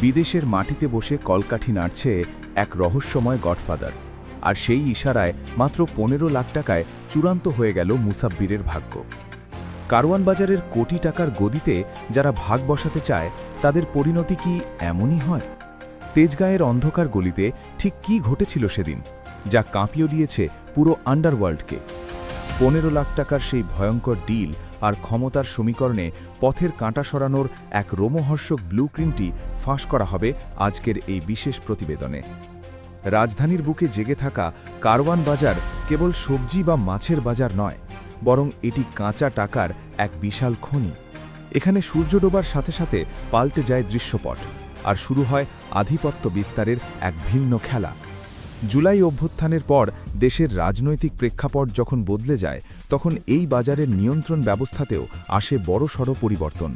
বিদেশের মাটিতে বসে কলকাঠি নাড়ছে এক রহস্যময় গডফাদার, আর সেই ইশারায় মাত্র 15 লাখ টাকায় চূড়ান্ত হয়ে গেল মুসাব্বিরের ভাগ্য। কারওয়ান বাজারের কোটি টাকার গদিতে যারা ভাগ বসাতে চায় তাদের পরিণতি কি এমনই হয়? তেজগাঁয়ের অন্ধকার গলিতে ঠিক কি ঘটেছিল সেদিন, যা কাঁপিয়ে দিয়েছে পুরো আন্ডারওয়ার্ল্ডকে? 15 লাখ টাকার সেই ভয়ঙ্কর ডিল আর ক্ষমতার সমীকরণে পথের কাঁটা সরানোর এক রোমহর্ষক ব্লুপ্রিন্টটি ফাঁস করা হবে আজকের এই বিশেষ প্রতিবেদনে। রাজধানীর বুকে জেগে থাকা কারওয়ান বাজার কেবল সবজি বা মাছের বাজার নয়, বরং এটি কাঁচা টাকার এক বিশাল খনি। এখানে সূর্য ডোবার সাথে সাথে পাল্টে যায় দৃশ্যপট, আর শুরু হয় আধিপত্য বিস্তারের এক ভিন্ন খেলা। জুলাই অভ্যুত্থানের পর দেশের রাজনৈতিক প্রেক্ষাপট যখন বদলে যায়, তখন এই বাজারের নিয়ন্ত্রণ ব্যবস্থাতেও আসে বড়সড় পরিবর্তন।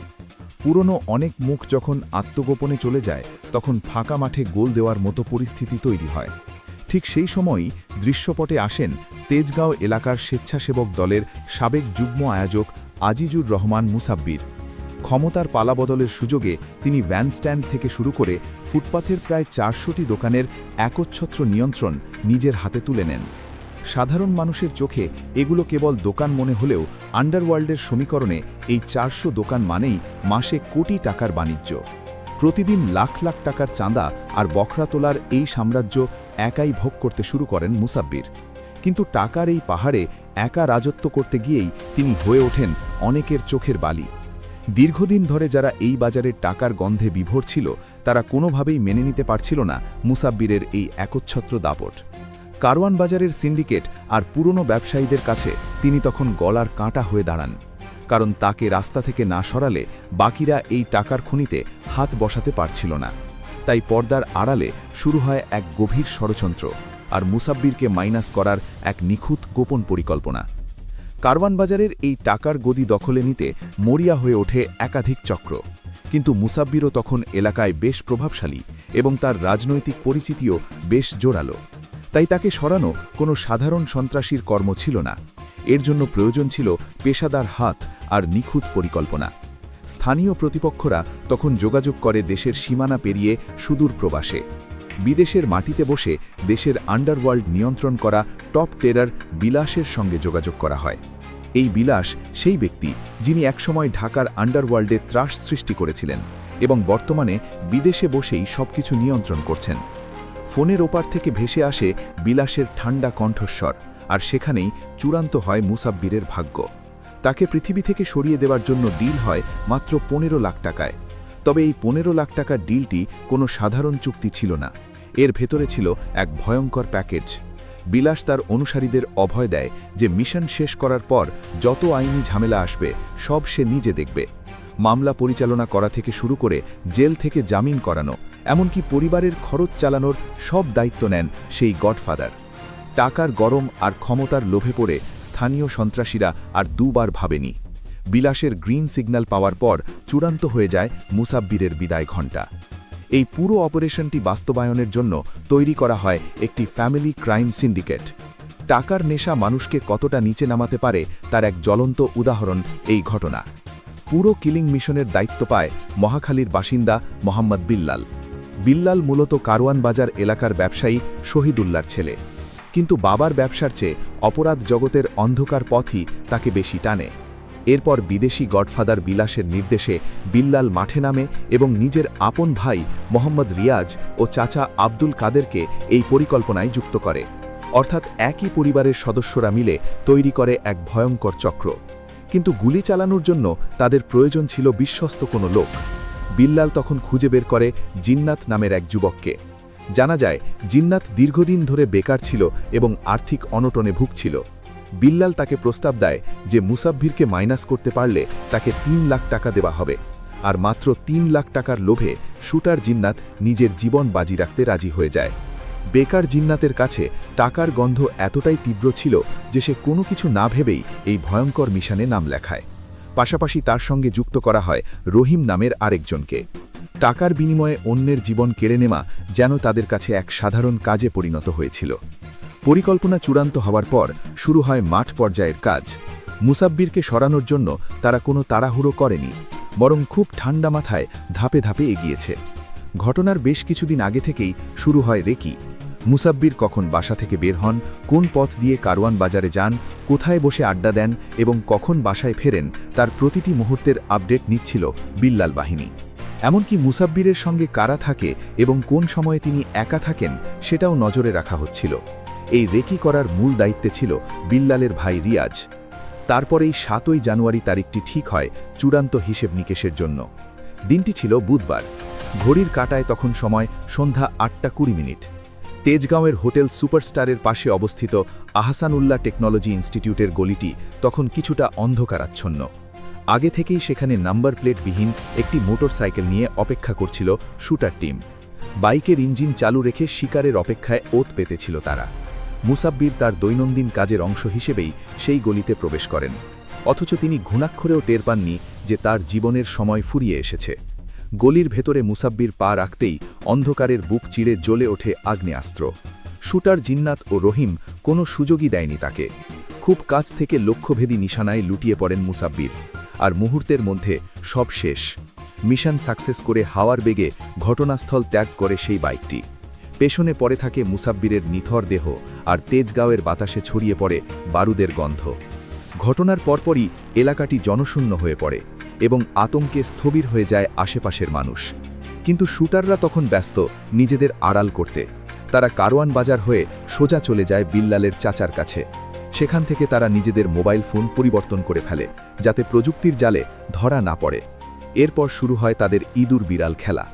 পুরনো অনেক মুখ যখন আত্মগোপনে চলে যায়, তখন ফাঁকা মাঠে গোল দেওয়ার মতো পরিস্থিতি তৈরি হয়। ঠিক সেই সময়ই দৃশ্যপটে আসেন তেজগাঁও এলাকার স্বেচ্ছাসেবক দলের সাবেক যুগ্ম আয়োজক আজিজুর রহমান মুসাব্বির। ক্ষমতার পালাবদলের সুযোগে তিনি ভ্যান স্ট্যান্ড থেকে শুরু করে ফুটপাথের প্রায় 400টি দোকানের একচ্ছত্র নিয়ন্ত্রণ নিজের হাতে তুলে নেন। সাধারণ মানুষের চোখে এগুলো কেবল দোকান মনে হলেও আন্ডারওয়ার্ল্ডের সমীকরণে এই 400 দোকান মানেই মাসে কোটি টাকার বাণিজ্য। প্রতিদিন লাখ লাখ টাকার চাঁদা আর বখরা তোলার এই সাম্রাজ্য একাই ভোগ করতে শুরু করেন মুসাব্বির। কিন্তু টাকার এই পাহাড়ে একা রাজত্ব করতে গিয়েই তিনি হয়ে ওঠেন অনেকের চোখের বালি। দীর্ঘদিন ধরে যারা এই বাজারের টাকার গন্ধে বিভোর ছিল, তারা কোনোভাবেই মেনে নিতে পারছিল না মুসাব্বিরের এই একচ্ছত্র দাপট। কারওয়ান বাজারের সিন্ডিকেট আর পুরনো ব্যবসায়ীদের কাছে তিনি তখন গলার কাঁটা হয়ে দাঁড়ান, কারণ তাকে রাস্তা থেকে না সরালে বাকিরা এই টাকার খনিতে হাত বসাতে পারছিল না। তাই পর্দার আড়ালে শুরু হয় এক গভীর ষড়যন্ত্র, আর মুসাব্বিরকে মাইনাস করার এক নিখুঁত গোপন পরিকল্পনা। কারওয়ান বাজারের এই টাকার গদি দখলে নিতে মরিয়া হয়ে ওঠে একাধিক চক্র, কিন্তু মুসাব্বিরও তখন এলাকায় বেশ প্রভাবশালী এবং তার রাজনৈতিক পরিচিতিও বেশ জোরালো। তাই তাকে সরানো কোনো সাধারণ সন্ত্রাসীর কর্ম ছিল না। এর জন্য প্রয়োজন ছিল পেশাদার হাত আর নিখুঁত পরিকল্পনা। স্থানীয় প্রতিপক্ষরা তখন যোগাযোগ করে দেশের সীমানা পেরিয়ে সুদূর প্রবাসে। বিদেশের মাটিতে বসে দেশের আন্ডারওয়ার্ল্ড নিয়ন্ত্রণ করা টপ টেরার বিলাসের সঙ্গে যোগাযোগ করা হয়। এই বিলাস সেই ব্যক্তি যিনি একসময় ঢাকার আন্ডারওয়ার্ল্ডে ত্রাস সৃষ্টি করেছিলেন এবং বর্তমানে বিদেশে বসেই সবকিছু নিয়ন্ত্রণ করছেন। ফোনের ওপার থেকে ভেসে আসে বিলাসের ঠান্ডা কণ্ঠস্বর, আর সেখানেই চূড়ান্ত হয় মুসাব্বিরের ভাগ্য। তাকে পৃথিবী থেকে সরিয়ে দেওয়ার জন্য ডিল হয় মাত্র 15 লাখ টাকায়। তবে এই 15 লাখ টাকার ডিলটি কোনো সাধারণ চুক্তি ছিল না। এর ভেতরে ছিল এক ভয়ঙ্কর প্যাকেজ। বিলাস তার অনুসারীদের অভয় দেয় যে মিশন শেষ করার পর যত আইনি ঝামেলা আসবে সব সে নিজে দেখবে। মামলা পরিচালনা করা থেকে শুরু করে জেল থেকে জামিন করানো, এমনকি পরিবারের খরচ চালানোর সব দায়িত্ব নেন সেই গডফাদার। টাকার গরম আর ক্ষমতার লোভে পড়ে স্থানীয় সন্ত্রাসীরা আর দুবার ভাবেনি। বিলাসের গ্রিন সিগন্যাল পাওয়ার পর চূড়ান্ত হয়ে যায় মুসাব্বিরের বিদায় ঘণ্টা। এই পুরো অপারেশনটি বাস্তবায়নের জন্য তৈরি করা হয় একটি ফ্যামিলি ক্রাইম সিন্ডিকেট। টাকার নেশা মানুষকে কতটা নিচে নামাতে পারে তার এক জ্বলন্ত উদাহরণ এই ঘটনা। পুরো কিলিং মিশনের দায়িত্ব পায় মহাখালীর বাসিন্দা মোহাম্মদ বিল্লাল। বিল্লাল মূলত কারওয়ান বাজার এলাকার ব্যবসায়ী শহীদুল্লাহর ছেলে, কিন্তু বাবার ব্যবসার চেয়ে অপরাধ জগতের অন্ধকার পথই তাকে বেশি টানে। এরপর বিদেশি গডফাদার বিলাসের নির্দেশে বিল্লাল মাঠে নামে এবং নিজের আপন ভাই মোহাম্মদ রিয়াজ ও চাচা আব্দুল কাদেরকে এই পরিকল্পনায় যুক্ত করে। অর্থাৎ একই পরিবারের সদস্যরা মিলে তৈরি করে এক ভয়ঙ্কর চক্র। কিন্তু গুলি চালানোর জন্য তাদের প্রয়োজন ছিল বিশ্বস্ত কোনো লোক। বিল্লাল তখন খুঁজে বের করে জিন্নাত নামের এক যুবককে। জানা যায় জিন্নাত দীর্ঘদিন ধরে বেকার ছিল এবং আর্থিক অনটনে ভুগছিল। বিল্লাল তাকে প্রস্তাব দেয় যে মুসাব্বিরকে মাইনাস করতে পারলে তাকে 3 লাখ টাকা দেওয়া হবে, আর মাত্র 3 লাখ টাকার লোভে শুটার জিন্নাত নিজের জীবন বাজি রাখতে রাজি হয়ে যায়। বেকার জিন্নাতের কাছে টাকার গন্ধ এতটাই তীব্র ছিল যে সে কোনো কিছু না ভেবেই এই ভয়ঙ্কর মিশনে নাম লেখায়। পাশাপাশি তার সঙ্গে যুক্ত করা হয় রহিম নামের আরেকজনকে। টাকার বিনিময়ে অন্যের জীবন কেড়ে নেওয়া যেন তাদের কাছে এক সাধারণ কাজে পরিণত হয়েছিল। পরিকল্পনা চূড়ান্ত হওয়ার পর শুরু হয় মাঠ পর্যায়ের কাজ। মুসাব্বিরকে সরানোর জন্য তারা কোনো তাড়াহুড়ো করেনি, বরং খুব ঠান্ডা মাথায় ধাপে ধাপে এগিয়েছে। ঘটনার বেশ কিছুদিন আগে থেকেই শুরু হয় রেকি। মুসাব্বির কখন বাসা থেকে বের হন, কোন পথ দিয়ে কারওয়ান বাজারে যান, কোথায় বসে আড্ডা দেন এবং কখন বাসায় ফেরেন, তার প্রতিটি মুহূর্তের আপডেট নিচ্ছিল বিল্লাল বাহিনী। এমনকি মুসাব্বিরের সঙ্গে কারা থাকে এবং কোন সময়ে তিনি একা থাকেন সেটাও নজরে রাখা হচ্ছিল। এই রেকি করার মূল দায়িত্বে ছিল বিল্লালের ভাই রিয়াজ। তারপরেই ৭ই জানুয়ারি তারিখটি ঠিক হয় চূড়ান্ত হিসেব নিকেশের জন্য। দিনটি ছিল বুধবার। ঘড়ির কাঁটায় তখন সময় সন্ধ্যা ৮:২০। তেজগাঁওয়ের হোটেল সুপারস্টারের পাশে অবস্থিত আহসানুল্লাহ টেকনোলজি ইনস্টিটিউটের গলিটি তখন কিছুটা অন্ধকারাচ্ছন্ন। আগে থেকেই সেখানে নাম্বার প্লেটবিহীন একটি মোটরসাইকেল নিয়ে অপেক্ষা করছিল শুটার টিম। বাইকের ইঞ্জিন চালু রেখে শিকারের অপেক্ষায় ওত পেতেছিল তারা। মুসাব্বির তার দৈনন্দিন কাজের অংশ হিসেবেই সেই গলিতে প্রবেশ করেন, অথচ তিনি ঘুণাক্ষরেও টের পাননি যে তার জীবনের সময় ফুরিয়ে এসেছে। গলির ভেতরে মুসাব্বির পা রাখতেই অন্ধকারের বুক চিড়ে জ্বলে ওঠে আগ্নেয়াস্ত্র। শুটার জিন্নাত ও রহিম কোনো সুযোগই দেয়নি তাকে। খুব কাছ থেকে লক্ষ্যভেদী নিশানায় লুটিয়ে পড়েন মুসাব্বির, আর মুহূর্তের মধ্যে সব শেষ। মিশন সাকসেস করে হাওয়ার বেগে ঘটনাস্থল ত্যাগ করে সেই বাইকটি। পেছনে পড়ে থাকে মুসাব্বিরের নিথর দেহ, আর তেজগাঁওয়ের বাতাসে ছড়িয়ে পড়ে বারুদের গন্ধ। ঘটনার পরপরই এলাকাটি জনশূন্য হয়ে পড়ে এবং আতঙ্কে স্থবির হয়ে যায় আশেপাশের মানুষ। কিন্তু শুটাররা তখন ব্যস্ত নিজেদের আড়াল করতে। তারা কারওয়ান বাজার হয়ে সোজা চলে যায় বিল্লালের চাচার কাছে। সেখান থেকে তারা নিজেদের মোবাইল ফোন পরিবর্তন করে ফেলে, যাতে প্রযুক্তির জালে ধরা না পড়ে। এরপর শুরু হয় তাদের ইঁদুর বিড়াল খেলা।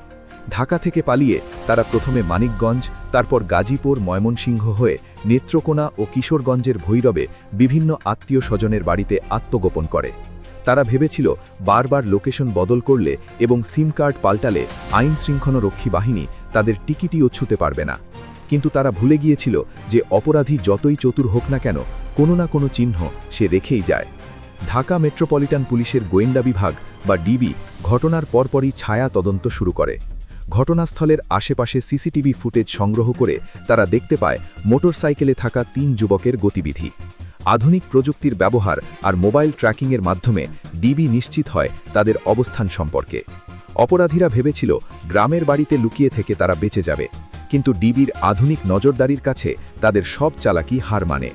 ঢাকা থেকে পালিয়ে তারা প্রথমে মানিকগঞ্জ, তারপর গাজীপুর, ময়মনসিংহ হয়ে নেত্রকোনা ও কিশোরগঞ্জের ভৈরবে বিভিন্ন আত্মীয় স্বজনের বাড়িতে আত্মগোপন করে। তারা ভেবেছিল বারবার লোকেশন বদল করলে এবং সিম কার্ড পাল্টালে আইন শৃঙ্খলা বাহিনী তাদের টিকিটও ছুঁতে পারবে না। কিন্তু তারা ভুলে গিয়েছিল যে অপরাধী যতই চতুর হোক না কেন, কোনো না কোনো চিহ্ন সে রেখেই যায়। ঢাকা মেট্রোপলিটন পুলিশের গোয়েন্দা বিভাগ বা ডিবি ঘটনার পরপরই ছায়া তদন্ত শুরু করে। ঘটনাস্থলের আশেপাশে সিসিটিভি ফুটেজ সংগ্রহ করে তারা দেখতে পায় মোটরসাইকেলে থাকা ৩ যুবকের গতিবিধি। আধুনিক প্রযুক্তির ব্যবহার আর মোবাইল ট্র্যাকিংয়ের মাধ্যমে ডিবি নিশ্চিত হয় তাদের অবস্থান সম্পর্কে। অপরাধীরা ভেবেছিল গ্রামের বাড়িতে লুকিয়ে থেকে তারা বেঁচে যাবে, কিন্তু ডিবির আধুনিক নজরদারির কাছে তাদের সব চালাকি হার মানে।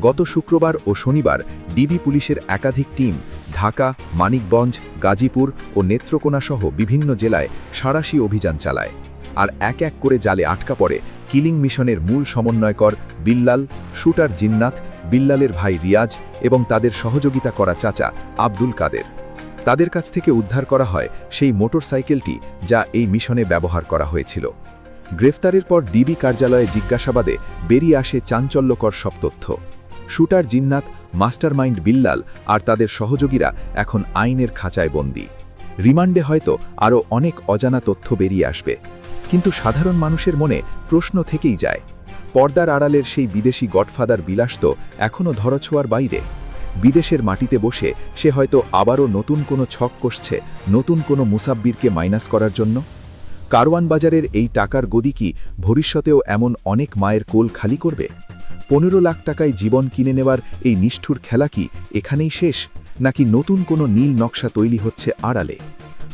গত শুক্রবার ও শনিবার ডিবি পুলিশের একাধিক টিম ঢাকা, মানিকগঞ্জ, গাজীপুর ও নেত্রকোনা সহ বিভিন্ন জেলায় সাঁড়াশি অভিযান চালায়। আর এক এক করে জালে আটকা পড়ে কিলিং মিশনের মূল সমন্বয়কর বিল্লাল, শুটার জিন্নাত, বিল্লালের ভাই রিয়াজ এবং তাদের সহযোগিতা করা চাচা আব্দুল কাদের। তাদের কাছ থেকে উদ্ধার করা হয় সেই মোটরসাইকেলটি যা এই মিশনে ব্যবহার করা হয়েছিল। গ্রেফতারের পর ডিবি কার্যালয়ে জিজ্ঞাসাবাদে বেরিয়ে আসে চাঞ্চল্যকর সব তথ্য। শুটার জিন্নাত, মাস্টারমাইন্ড বিল্লাল আর তাদের সহযোগীরা এখন আইনের খাঁচায় বন্দী। রিমান্ডে হয়তো আরও অনেক অজানা তথ্য বেরিয়ে আসবে, কিন্তু সাধারণ মানুষের মনে প্রশ্ন থেকেই যায়। পর্দার আড়ালের সেই বিদেশি গডফাদার বিলাস তো এখনও ধরাছোঁয়ার বাইরে। বিদেশের মাটিতে বসে সে হয়তো আবারও নতুন কোনো ছক কষছে, নতুন কোনো মুসাব্বিরকে মাইনাস করার জন্য। কারওয়ান বাজারের এই টাকার গদি কি ভবিষ্যতেও এমন অনেক মায়ের কোল খালি করবে? ১৫ লাখ টাকায় জীবন কিনে নেওয়ার এই নিষ্ঠুর খেলা কি এখানেই শেষ, নাকি নতুন কোনো নীল নকশা তৈরি হচ্ছে আড়ালে?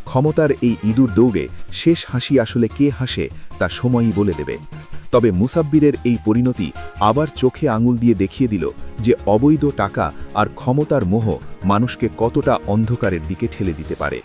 ক্ষমতার এই ইঁদুর দৌড়ে শেষ হাসি আসলে কে হাসে তা সময়ই বলে দেবে। তবে মুসাব্বিরের এই পরিণতি আবার চোখে আঙুল দিয়ে দেখিয়ে দিল যে অবৈধ টাকা আর ক্ষমতার মোহ মানুষকে কতটা অন্ধকারের দিকে ঠেলে দিতে পারে।